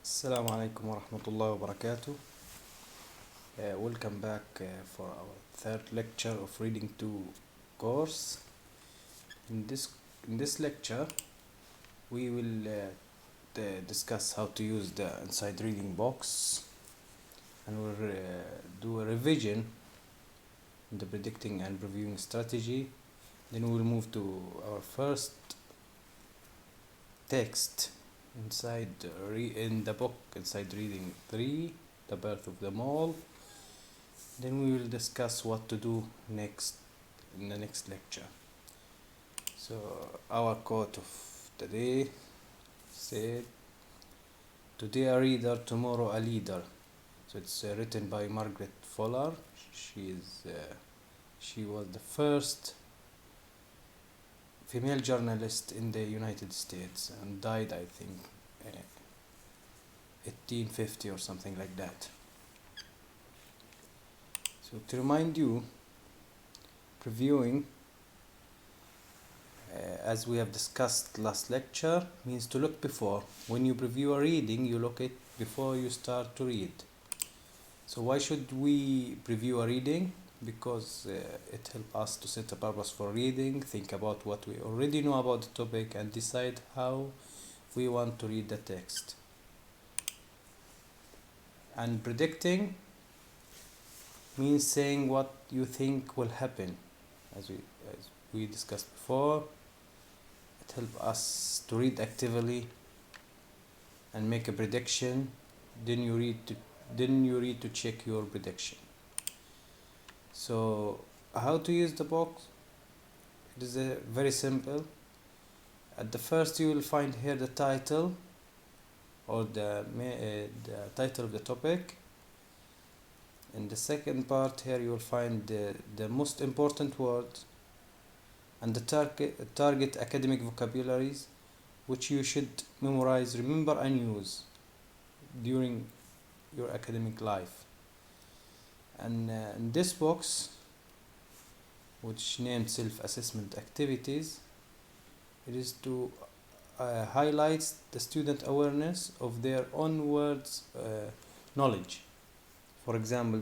Assalamu alaikum wa rahmatullahi wa barakatuh. Welcome back for our third lecture of Reading 2 course. In this lecture, we will discuss how to use the inside reading box, and we'll do a revision in the predicting and reviewing strategy. Then we'll move to our first text in the book inside reading 3, the birth of the mole. Then we will discuss what to do next in the next lecture. So our quote of the day said, "Today a reader, tomorrow a leader." So it's written by Margaret Fuller. She was the first female journalist in the United States and died, I think, 1850 or something like that. So to remind you, previewing, as we have discussed last lecture, means to look before. When you preview a reading, you look it before you start to read. So why should we preview a reading? Because it helps us to set a purpose for reading, think about what we already know about the topic, and decide how we want to read the text. And predicting means saying what you think will happen. As we discussed before, it helps us to read actively and make a prediction. Then you read to check your prediction. So how to use the box? It is very simple. At the first, you will find here the title or the title of the topic. In the second part here, you will find the most important words and the target academic vocabularies, which you should memorize, remember, and use during your academic life. And in this box, which named self-assessment activities, it is to highlight the student awareness of their own words knowledge. For example,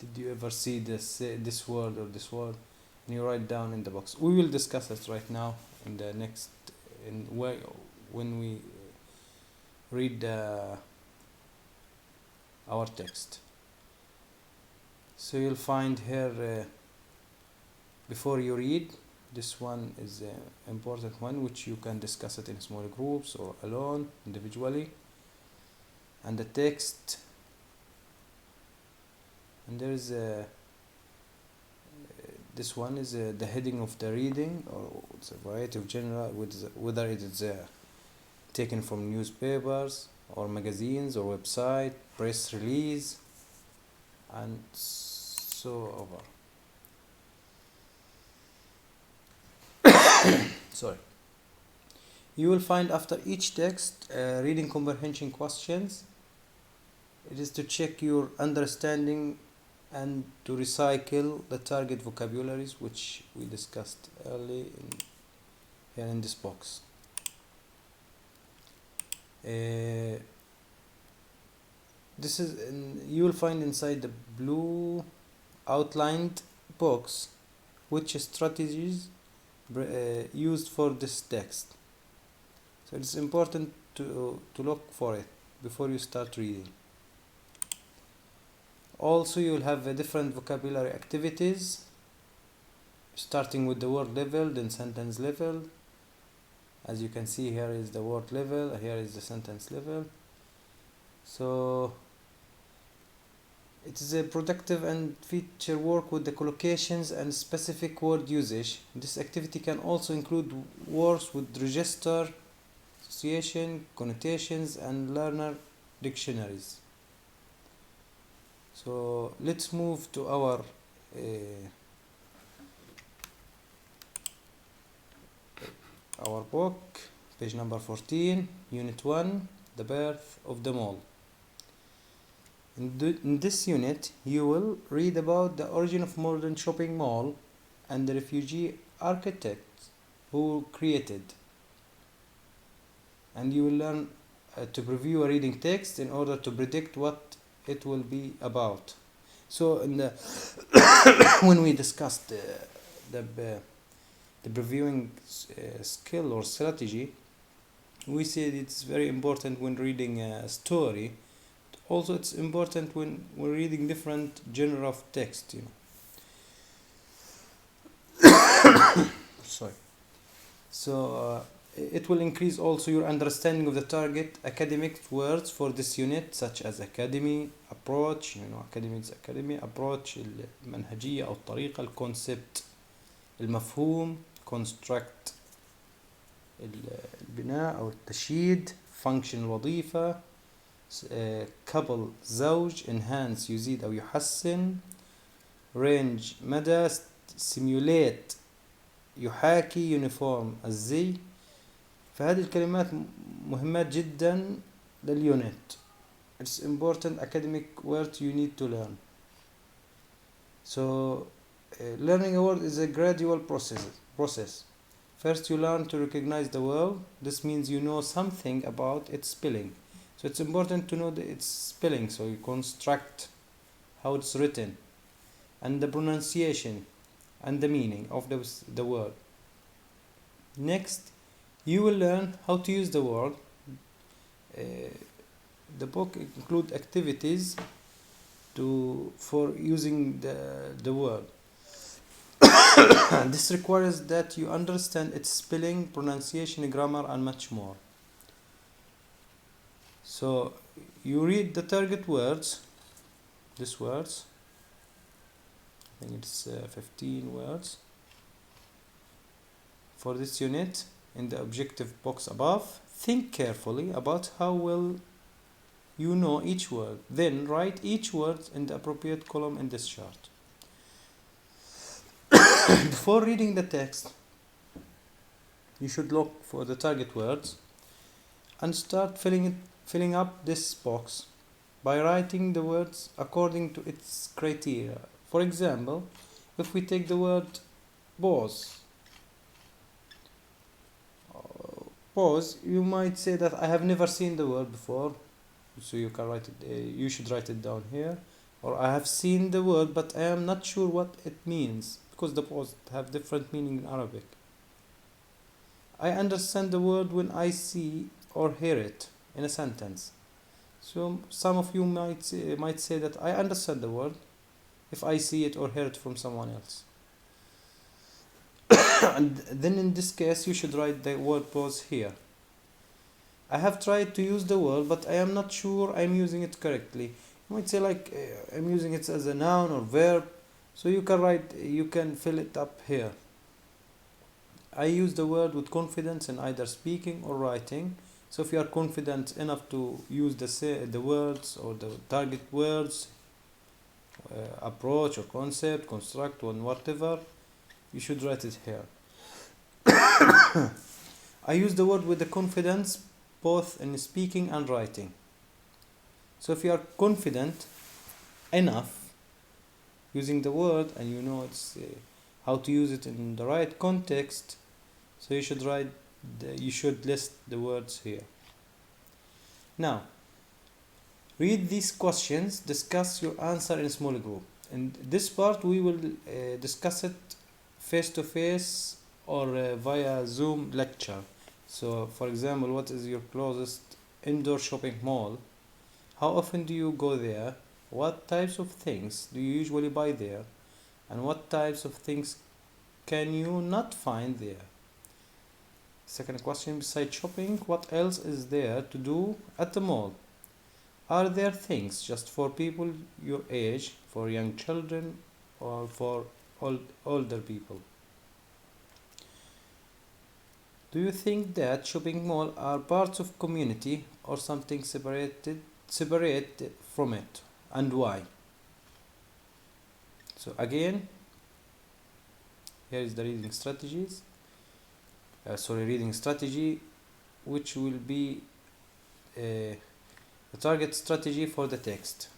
did you ever see this word or this word? And you write down in the box. We will discuss it right now in the next when we read our text. So you'll find here, before you read, this one is an important one, which you can discuss it in small groups or alone, individually. And the text, and there is this one is the heading of the reading, or it's a variety of genre, whether it is taken from newspapers or magazines or website, press release, and so over. Sorry. You will find after each text reading comprehension questions. It is to check your understanding and to recycle the target vocabularies, which we discussed early here in this box. This is you will find inside the blue outlined box which strategies used for this text. So it's important to look for it before you start reading. Also, you will have different vocabulary activities, starting with the word level, then sentence level. As you can see, here is the word level, here is the sentence level. So it is a productive and feature work with the collocations and specific word usage. This activity can also include words with register, association, connotations, and learner dictionaries. So let's move to our book, page number 14, unit 1, the birth of the mole. In this unit, you will read about the origin of modern shopping mall and the refugee architects who created. And you will learn to preview a reading text in order to predict what it will be about. So in the when we discussed the previewing skill or strategy, we said it's very important when reading a story. Also, it's important when we're reading different genre of text. Sorry. So it will increase also your understanding of the target academic words for this unit, such as academy, approach. Academy is academy, approach المنهجية أو الطريقة, الكونسبت المفهوم, construct البناء أو التشييد, function الوظيفة, couple زوج, enhance يزيد أو يحسن, range مدى, simulate يحاكي, uniform الزي. فهذه الكلمات مهمات جدا لليونت. It's important academic words you need to learn. So learning a word is a gradual process. First you learn to recognize the word. This means you know something about its spelling. So it's important to know its spelling, so you construct how it's written and the pronunciation and the meaning of the word. Next, you will learn how to use the word. The book includes activities for using the word. This requires that you understand its spelling, pronunciation, grammar, and much more. So you read the target words, these words. I think it's 15 words for this unit in the objective box above. Think carefully about how well you know each word. Then write each word in the appropriate column in this chart. Before reading the text, you should look for the target words and start filling up this box by writing the words according to its criteria. For example, if we take the word pause, you might say that I have never seen the word before, so you can write it. You should write it down here. Or I have seen the word, but I am not sure what it means, because the pause have different meaning in Arabic. I understand the word when I see or hear it in a sentence. So some of you might say that I understand the word if I see it or hear it from someone else. And then in this case you should write the word pause here. I have tried to use the word, but I am not sure I'm using it correctly. You might say I'm using it as a noun or verb, so you can fill it up here. I use the word with confidence in either speaking or writing. So if you are confident enough to use the words or the target words, approach or concept, construct, or whatever, you should write it here. I use the word with the confidence both in speaking and writing. So if you are confident enough using the word and you know how to use it in the right context, so you should list the words here. Now, read these questions, discuss your answer in a small group. In this part we will discuss it face to face or via Zoom lecture. So for example, what is your closest indoor shopping mall? How often do you go there? What types of things do you usually buy there? And what types of things can you not find there? Second question, besides shopping, what else is there to do at the mall? Are there things just for people your age, for young children, or for older people? Do you think that shopping malls are parts of community or something separate from it, and why? So again, here is the reading strategy, which will be the target strategy for the text.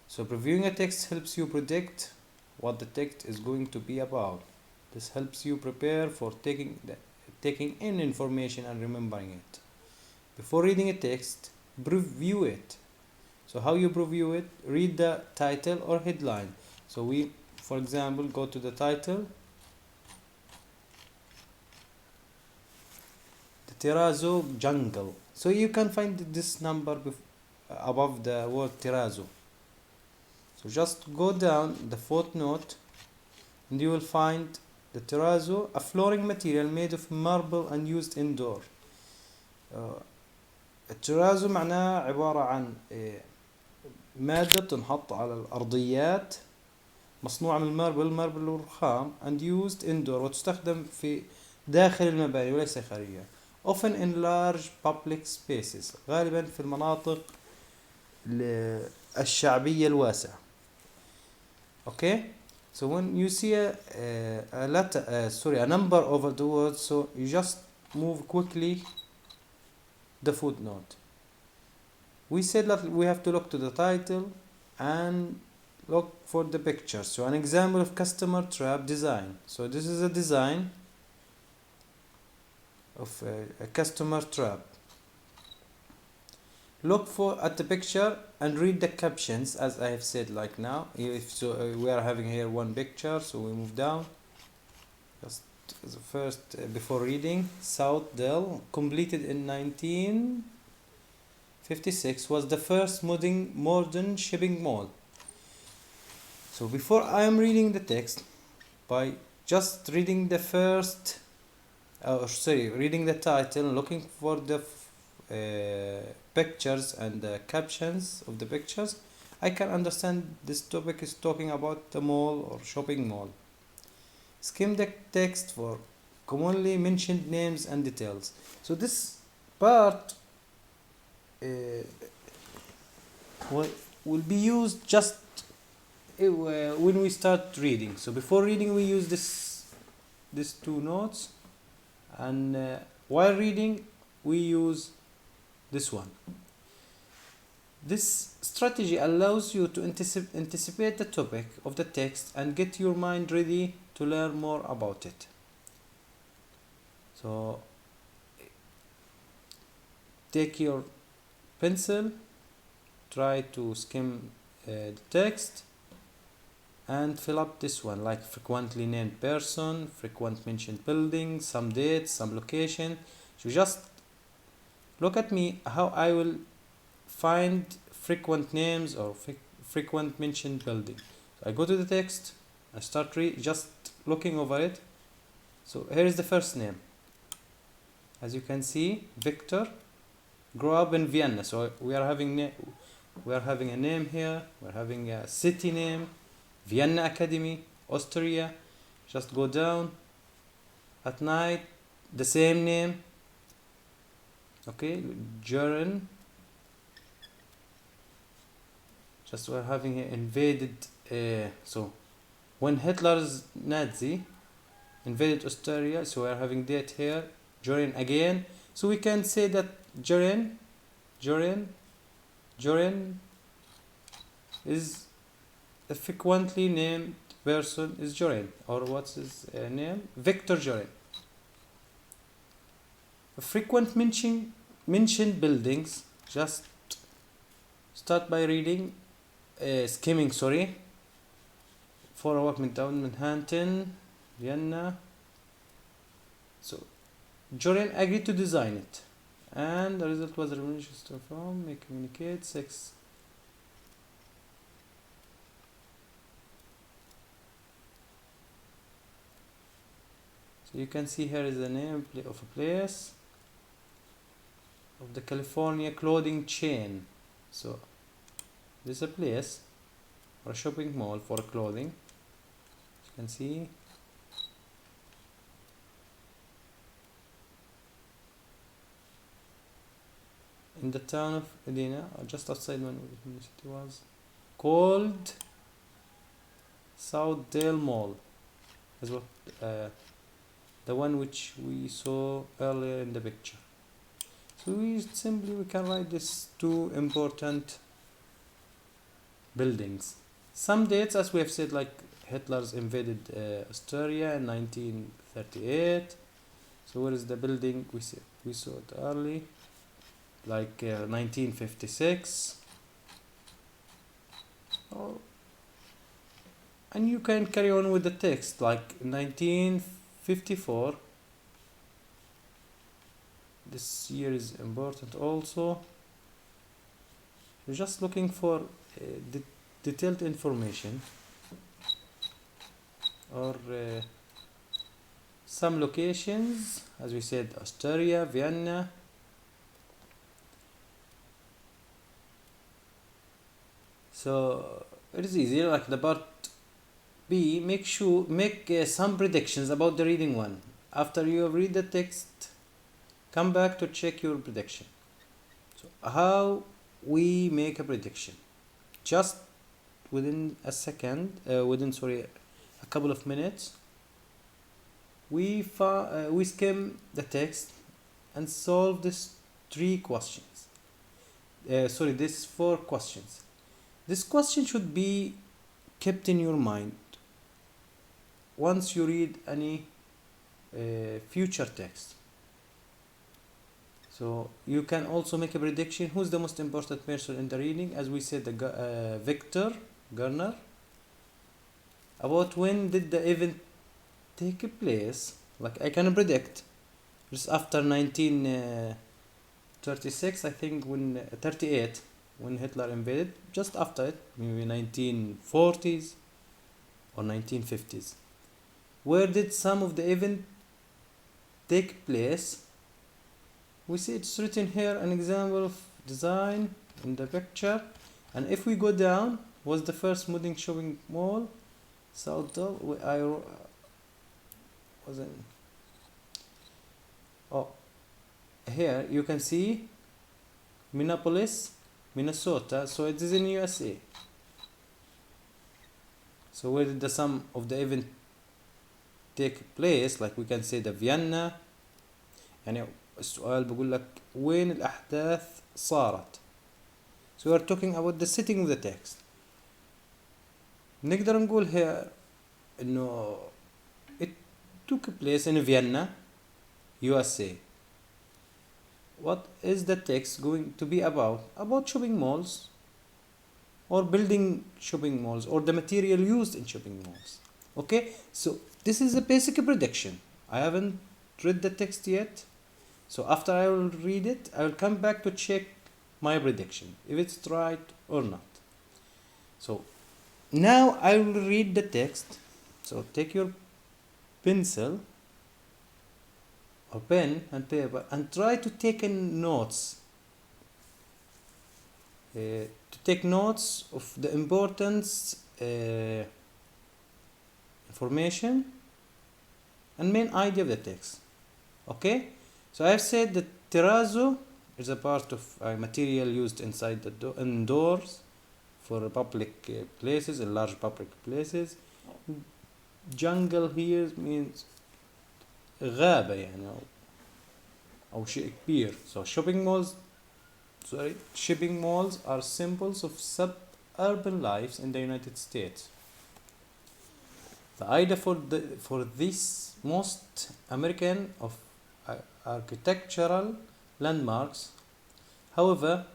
So previewing a text helps you predict what the text is going to be about. This helps you prepare for taking in information and remembering it. Before reading a text, preview it. So how you preview it? Read the title or headline. So we, for example, go to the title, the terrazzo jungle. So you can find this number above the word terrazzo. So just go down the footnote and you will find the terrazzo, a flooring material made of marble and used indoor. الترازو معناه عبارة عن مادة بتنحط على الأرضيات مصنوعة من الماربل والرخام and used indoor وتستخدم في داخل المباني وليس خارجها. Often in large public spaces غالبا في المناطق الشعبية الواسعة. Okay, so when you see a number over the words, so you just move quickly the footnote. We said that we have to look to the title and look for the picture. So an example of customer trap design. So this is a design of a customer trap. Look at the picture and read the captions, as I have said like now. We are having here one picture, so we move down. Just the first before reading. South Dell, completed in 1956, was the first modern shipping mall. So before I am reading the text, by just reading the reading the title, looking for the pictures and the captions of the pictures, I can understand this topic is talking about the mall or shopping mall. Skim the text for commonly mentioned names and details. So this part will be used just when we start reading. So before reading we use these two notes, and while reading we use this one. This strategy allows you to anticipate the topic of the text and get your mind ready to learn more about it. So take your pencil, try to skim the text and fill up this one, like frequently named person, frequent mentioned building, some dates, some location. So just look at me how I will find frequent names or frequent mentioned building. So I go to the text, I start just looking over it. So here is the first name. As you can see, Victor grew up in Vienna. So we are having a name here. We're having a city name, Vienna Academy, Austria. Just go down. At night, the same name. Okay, Jaren. Just we're having invaded. So when Hitler's Nazi invaded Austria, so we're having that here. Jorin again. So we can say that Jorin is a frequently named person is Jorin, or what's his name? Victor Jorin. Frequent mentioned buildings. Just start by reading, skimming. For a walk down Manhattan, Vienna. So Jorin agreed to design it, and the result was a revolution from may communicate sex. So you can see here is the name of a place of the California clothing chain. So this is a place or a shopping mall for clothing. You can see in the town of Edina, or just outside when the city was called Southdale Mall, as well, the one which we saw earlier in the picture. So we can write these two important buildings. Some dates, as we have said, like Hitler's invaded Austria in 1938. So where is the building? We saw it early. like 1956, or, and you can carry on with the text like 1954. This year is important also. You're just looking for detailed information, or some locations, as we said, Austria, Vienna. So it is easy. Like the part B, make some predictions about the reading one. After you read the text, come back to check your prediction. So how we make a prediction? Just within a second, a couple of minutes, we skim the text and solve these four questions. This question should be kept in your mind once you read any future text. So you can also make a prediction who's the most important person in the reading, as we said, Victor Garner. About when did the event take place? Like I can predict just after 1936, I think, when 38, when Hitler invaded, just after it, maybe 1940s or 1950s. Where did some of the event take place? We see it's written here, an example of design in the picture. And if we go down, was the first modern shopping mall? Here you can see Minneapolis, Minnesota. So it is in USA. So where did the sum of the event take place? Like we can say the Vienna. يعني السؤال بقول لك وين الأحداث صارت. So we are talking about the setting of the text. نقدر نقول here إنه it took place in Vienna, USA. What is the text going to be about? About shopping malls, or building shopping malls, or the material used in shopping malls. Okay, so this is a basic prediction. I haven't read the text yet, so after I will read it, I will come back to check my prediction, if it's right or not. So now I will read the text. So take your pencil or pen and paper and try to take in notes. To take notes of the importance, information and main idea of the text. Okay, so I have said that terrazzo is a part of a material used inside the indoors for public places, in large public places. Jungle here means غابة يعني أو شيء كبير. So shipping malls are symbols of suburban lives in the United States. The idea for this most American of architectural landmarks, however,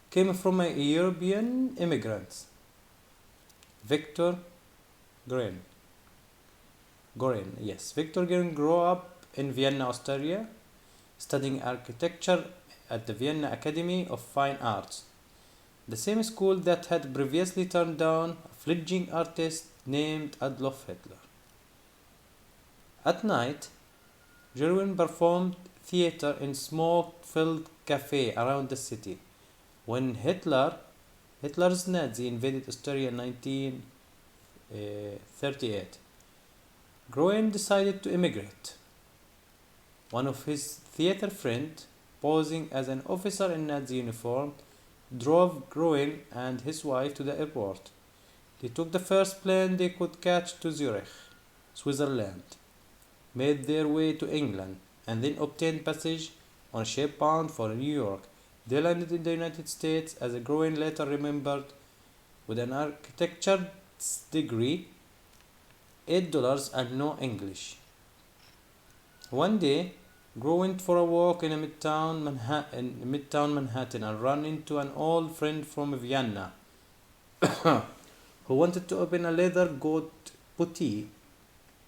came from a European immigrant, Victor Gorin. Victor Gorin grew up in Vienna, Austria, studying architecture at the Vienna Academy of Fine Arts, the same school that had previously turned down a fledgling artist named Adolf Hitler. At night, Gorin performed theater in smoke-filled cafe around the city. When Hitler's Nazi invaded Austria in 1938, Groen decided to immigrate. One of his theater friends, posing as an officer in Nazi uniform, drove Groen and his wife to the airport. They took the first plane they could catch to Zurich, Switzerland, made their way to England, and then obtained passage on a ship bound for New York. They landed in the United States, as Groen later remembered, with an architecture degree, $8 and no English. One day, Go went for a walk in Midtown Manhattan and ran into an old friend from Vienna who wanted to open a leather goat boutique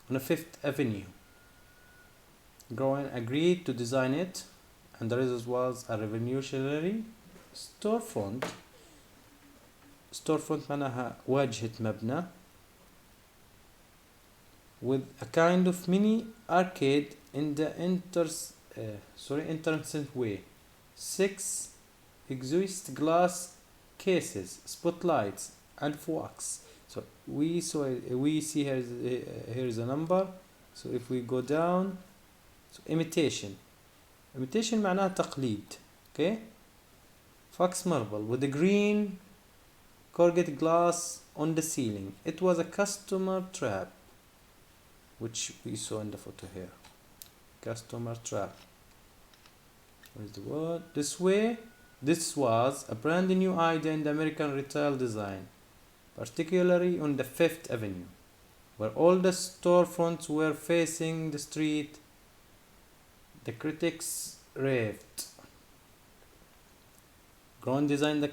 on Fifth Avenue. Groen agreed to design it, and the result was a revolutionary storefront. storefront معناها واجهة مبنى with a kind of mini arcade in the entranceway. 6 exhaust glass cases, spotlights, and wax. So we see here is a number. So if we go down, so imitation معناها تقليد. Okay, fox marble with a green corrugated glass on the ceiling. It was a customer trap, which we saw in the photo here. Customer trap. What is the word? This was a brand new idea in the American retail design, particularly on the Fifth Avenue, where all the storefronts were facing the street. The critics raved. Groen designed the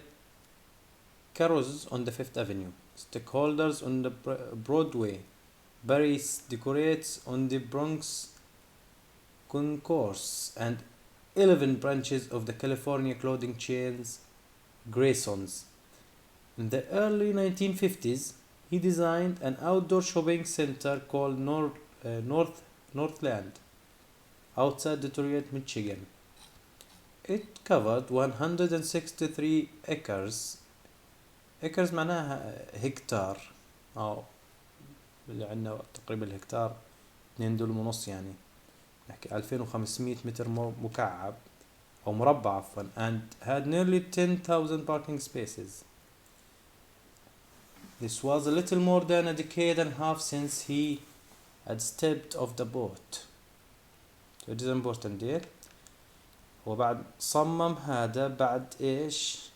carrows on the Fifth Avenue, stakeholders on the Broadway. Barry decorates on the Bronx Concourse and 11 branches of the California clothing chains Graysons. In the early 1950s, he designed an outdoor shopping center called Northland outside Detroit, Michigan. It covered 163 acres. acres معناها هكتار أو اللي عندنا تقريبا الهكتار 2 دول ونص يعني نحكي 2500 متر مكعب أو مربع عفوا and had nearly 10,000 parking spaces. This was a little more than a decade and a half since he had stepped off the boat. So it is important there. وبعد صمم هذا بعد إيش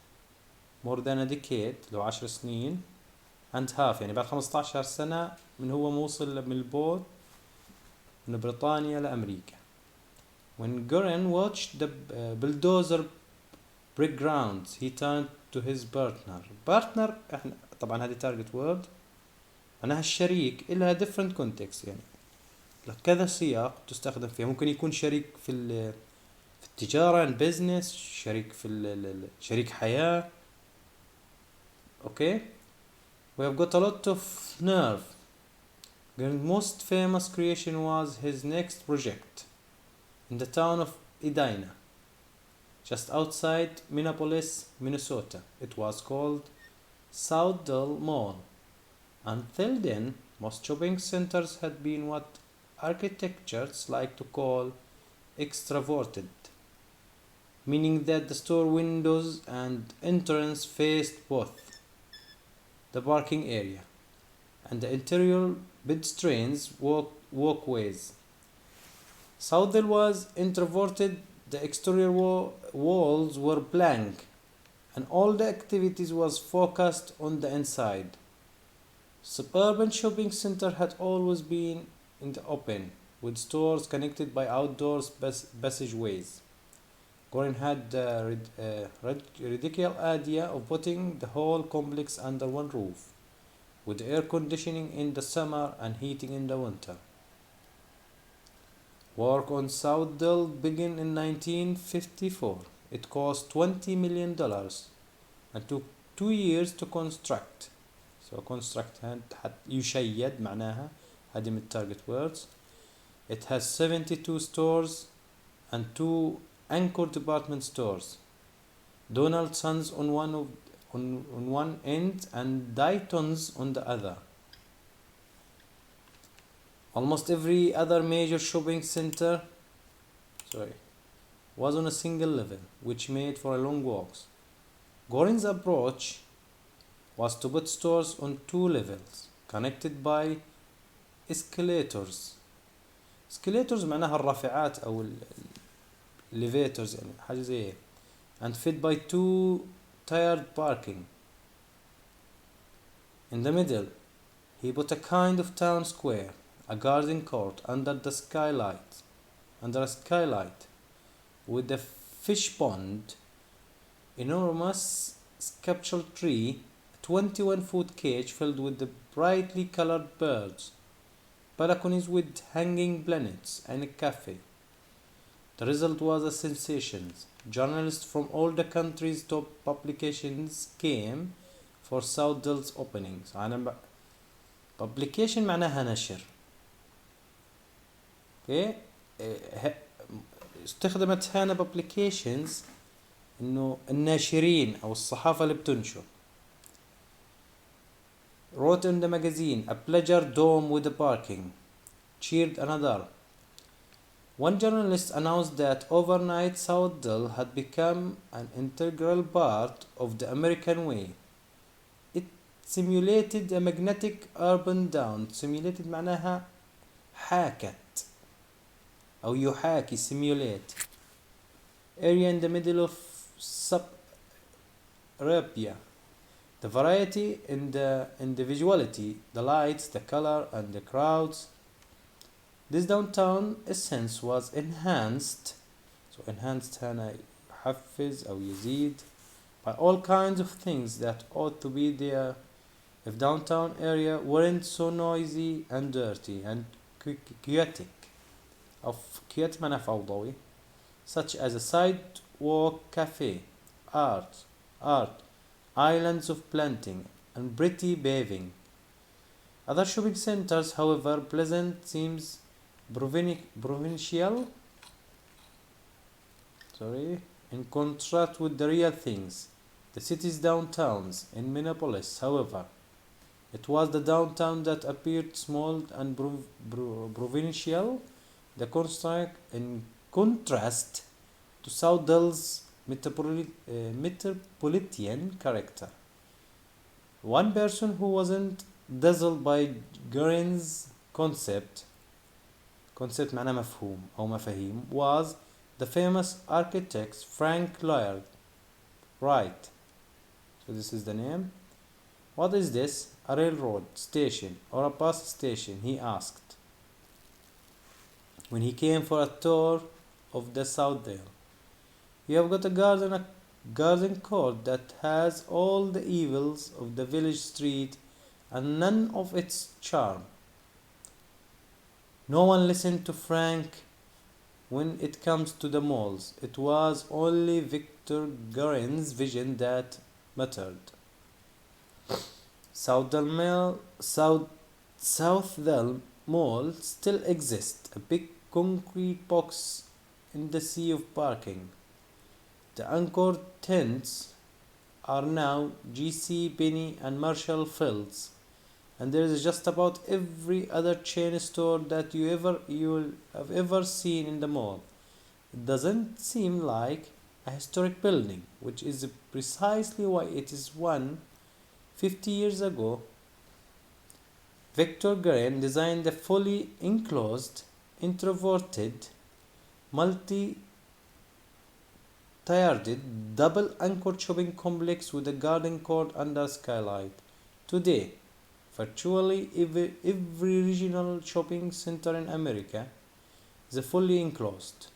more than a decade لو 10 سنين and half يعني بعد 15 سنة من هو موصل من البوت من بريطانيا لأمريكا. When Goren watched the bulldozer brick grounds, he turned to his partner احنا طبعا هذه target word معناها الشريك إلها different context يعني كذا سياق تستخدم فيها. ممكن يكون شريك في التجارة and business, شريك في شريك حياة. Okay, we have got a lot of nerve. Goren's most famous creation was his next project in the town of Edina, just outside Minneapolis, Minnesota. It was called Southdale Mall. Until then, most shopping centers had been what architects like to call extroverted, meaning that the store windows and entrance faced both the parking area and the interior pedestrians walkways. Southdale was introverted. The exterior walls were blank and all the activities was focused on the inside. Suburban shopping center had always been in the open, with stores connected by outdoor passageways. Goren had the ridiculous idea of putting the whole complex under one roof, with air conditioning in the summer and heating in the winter. Work on Southdale began in 1954. It cost $20 million and took 2 years to construct. So construct يشيد معناها هذه من target words. It has 72 stores and 2 anchor department stores. Donaldson's on one end and Dayton's on the other. Almost every other major shopping center was on a single level, which made for long walks. Goren's approach was to put stores on 2 levels, connected by escalators. Escalators معناها الرافعات أو elevators يعني حاجة زي and fed by 2 tiered parking. In the middle, he put a kind of town square, a garden court under the skylight, under a skylight, with a fish pond, enormous sculptural tree, a 21-foot cage filled with the brightly colored birds, balconies with hanging planets, and a cafe. The result was a sensation. Journalists from all the country's top publications came for Soudal's openings. publication معناها نشر. اوكي استخدمت هنا publications انه الناشرين او الصحافة اللي بتنشر. Wrote in the magazine, a pleasure dome with a parking. Cheered another. One journalist announced that overnight Soudal had become an integral part of the American way. It simulated a magnetic urban down. Simulated معناها حاكت أو يحاكي simulate. Area in the middle of suburbia. The variety in the individuality, the lights, the color, and the crowds. This downtown essence was enhanced. So enhanced هنا يحفز أو يزيد by all kinds of things that ought to be there if downtown area weren't so noisy and dirty and chaotic. أو chaotic معناها فوضوي. Such as a sidewalk cafe, art, islands of planting, and pretty paving. Other shopping centers, however, pleasant seems provincial. In contrast with the real things, the city's downtowns. In Minneapolis, however, it was the downtown that appeared small and provincial. In contrast to Soudal's metropolitan character. One person who wasn't dazzled by Guerin's concept معناه مفهوم أو مفاهيم was the famous architect Frank Lloyd Wright. So this is the name. What is this? A railroad station or a bus station? He asked when he came for a tour of the Southdale. You have got a garden court that has all the evils of the village street and none of its charm. No one listened to Frank when it comes to the malls. It was only Victor Guerin's vision that mattered. Southdale Mall still exists, a big concrete box in the sea of parking. The anchor tenants are now G.C. Penney and Marshall Fields, and there is just about every other chain store that you will have ever seen in the mall. It doesn't seem like a historic building, which is precisely why it is one 50 years ago. Victor Guerin designed a fully enclosed, introverted, multi-tiered, double-anchored shopping complex with a garden court under skylight. Today, virtually every regional shopping center in America is a fully enclosed,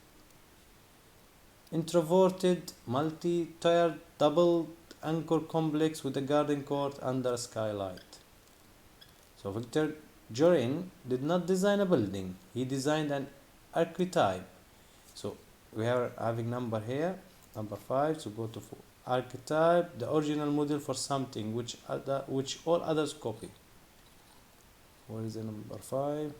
introverted, multi-tiered, double-anchored complex with a garden court under a skylight. So Victor Guerin did not design a building, he designed an archetype. So we are having number here, number 5, so go to archetype, the original model for something which all others copy. Where is the number 5?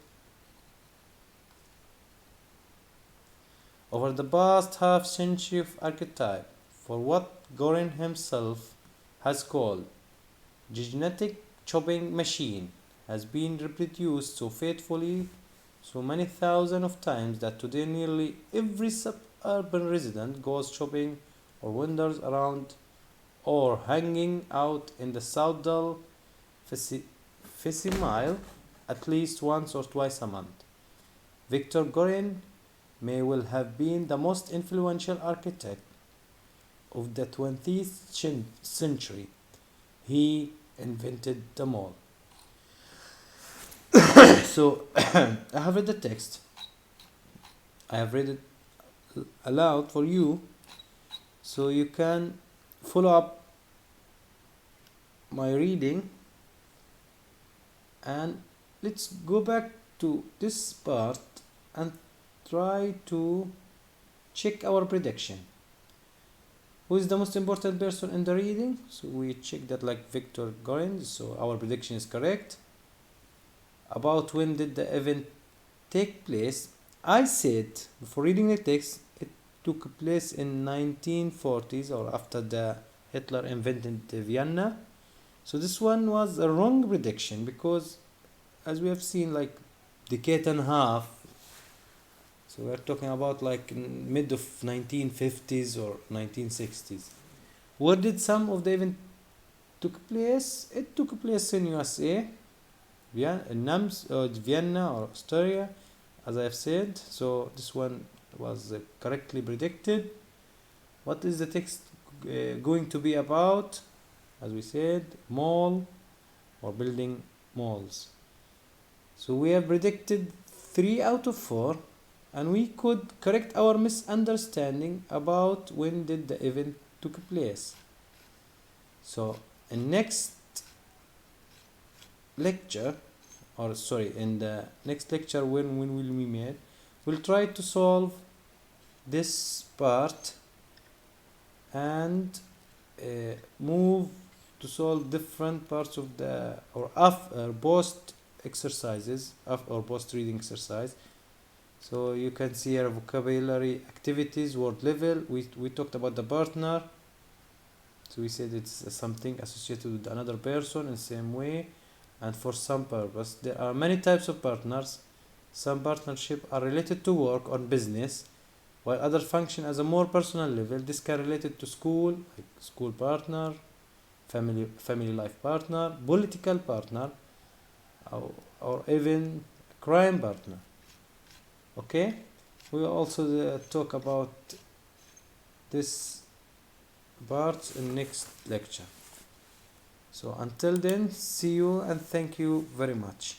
Over the past half century of archetype, for what Guerin himself has called genetic chopping machine, has been reproduced so faithfully so many thousands of times that today nearly every suburban resident goes shopping or wanders around or hanging out in the Southdale Facsimile at least once or twice a month. Victor Guerin may well have been the most influential architect of the 20th century. He invented the mall. So I have read the text. I have read it aloud for you, so you can follow up my reading. And let's go back to this part and try to check our prediction. Who is the most important person in the reading? So we check that like Victor Gorins, so our prediction is correct. About when did the event take place? I said before reading the text it took place in 1940s, or after the Hitler invented Vienna. So this one was a wrong prediction, because as we have seen, like decade and a half, so we're talking about like mid of 1950s or 1960s. Where did some of the event took place? It took place in USA, Vienna or Austria, as I have said. So this one was correctly predicted. What is the text going to be about? As we said, mall or building malls. So we have predicted 3 out of 4, and we could correct our misunderstanding about when did the event took place. So in next lecture, or sorry, in the next lecture when will we meet, we'll try to solve this part and move to solve different parts of the or post exercises or post reading exercise. So you can see our vocabulary activities, word level. We talked about the partner. So we said it's something associated with another person in the same way and for some purpose. There are many types of partners. Some partnership are related to work or business, while others function as a more personal level. This can relate to school, like school partner, family life partner, political partner, or even crime partner. Okay, we will also talk about this part in next lecture. So until then, see you and thank you very much.